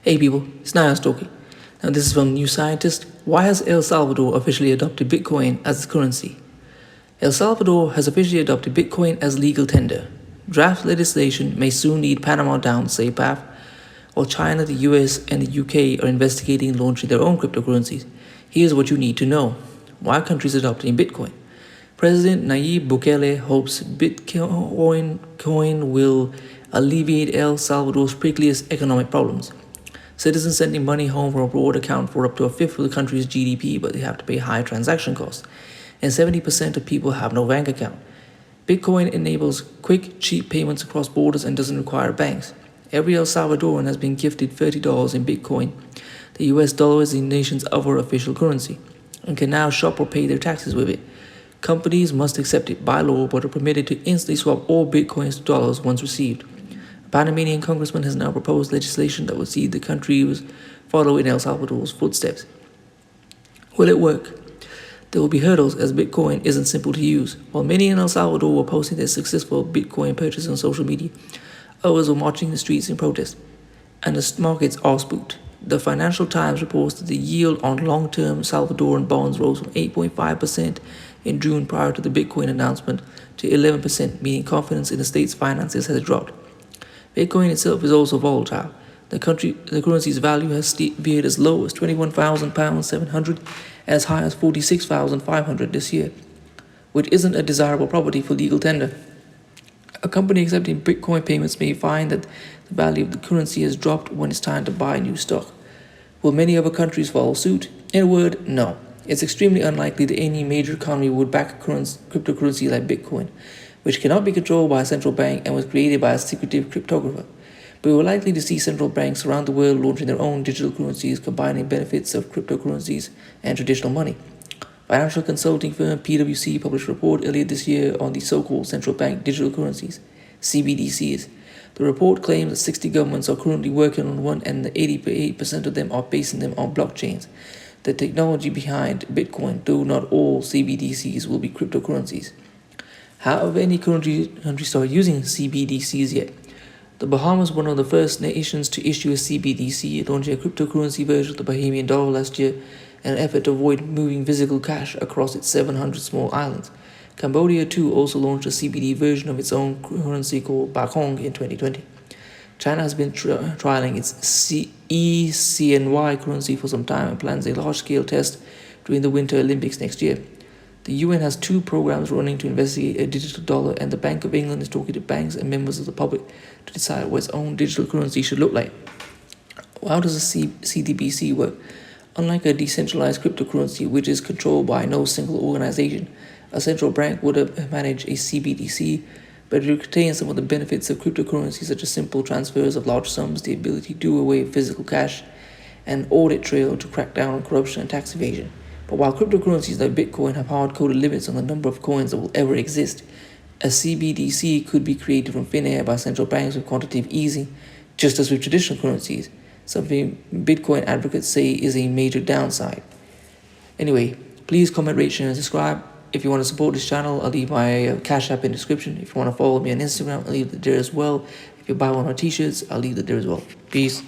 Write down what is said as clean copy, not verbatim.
Hey people, it's NIyas talking. Now this is from New Scientist. Why has El Salvador officially adopted Bitcoin as its currency? El Salvador has officially adopted Bitcoin as legal tender. Draft legislation may soon lead Panama down the same path, while China, the US, and the UK are investigating launching their own cryptocurrencies. Here's what you need to know. Why are countries adopting Bitcoin? President Nayib Bukele hopes Bitcoin will alleviate El Salvador's prickliest economic problems. Citizens sending money home from abroad account for up to a fifth of the country's GDP, but they have to pay high transaction costs. And 70% of people have no bank account. Bitcoin enables quick, cheap payments across borders and doesn't require banks. Every El Salvadoran has been gifted $30 in Bitcoin. The US dollar is the nation's other official currency and can now shop or pay their taxes with it. Companies must accept it by law, but are permitted to instantly swap all Bitcoins to dollars once received. A Panamanian congressman has now proposed legislation that would see the country follow in El Salvador's footsteps. Will it work? There will be hurdles as Bitcoin isn't simple to use. While many in El Salvador were posting their successful Bitcoin purchases on social media, others were marching the streets in protest. And the markets are spooked. The Financial Times reports that the yield on long-term Salvadoran bonds rose from 8.5% in June prior to the Bitcoin announcement to 11%, meaning confidence in the state's finances has dropped. Bitcoin itself is also volatile. The currency's value has veered as low as £21,700, as high as £46,500 this year, which isn't a desirable property for legal tender. A company accepting Bitcoin payments may find that the value of the currency has dropped when it's time to buy new stock. Will many other countries follow suit? In a word, no. It's extremely unlikely that any major economy would back a cryptocurrency like Bitcoin, which cannot be controlled by a central bank and was created by a secretive cryptographer. But we're likely to see central banks around the world launching their own digital currencies, combining benefits of cryptocurrencies and traditional money. Financial consulting firm PwC published a report earlier this year on the so-called central bank digital currencies, CBDCs. The report claims that 60 governments are currently working on one, and that 88% of them are basing them on blockchains. The technology behind Bitcoin, though not all CBDCs will be cryptocurrencies. How have any countries started using CBDCs yet? The Bahamas, one of the first nations to issue a CBDC, launching a cryptocurrency version of the Bahamian dollar last year in an effort to avoid moving physical cash across its 700 small islands. Cambodia, too, also launched a CBD version of its own currency called Bakong in 2020. China has been trialing its eCNY currency for some time and plans a large-scale test during the Winter Olympics next year. The UN has 2 programs running to investigate a digital dollar, and the Bank of England is talking to banks and members of the public to decide what its own digital currency should look like. How does a CBDC work? Unlike a decentralized cryptocurrency, which is controlled by no single organization, a central bank would manage a CBDC, but it retains some of the benefits of cryptocurrency, such as simple transfers of large sums, the ability to do away with physical cash, and audit trail to crack down on corruption and tax evasion. But while cryptocurrencies like Bitcoin have hard-coded limits on the number of coins that will ever exist, a CBDC could be created from thin air by central banks with quantitative easing, just as with traditional currencies, something Bitcoin advocates say is a major downside. Anyway, please comment, rate, share, and subscribe. If you want to support this channel, I'll leave my Cash App in the description. If you want to follow me on Instagram, I'll leave it there as well. If you buy one of my t-shirts, I'll leave it there as well. Peace.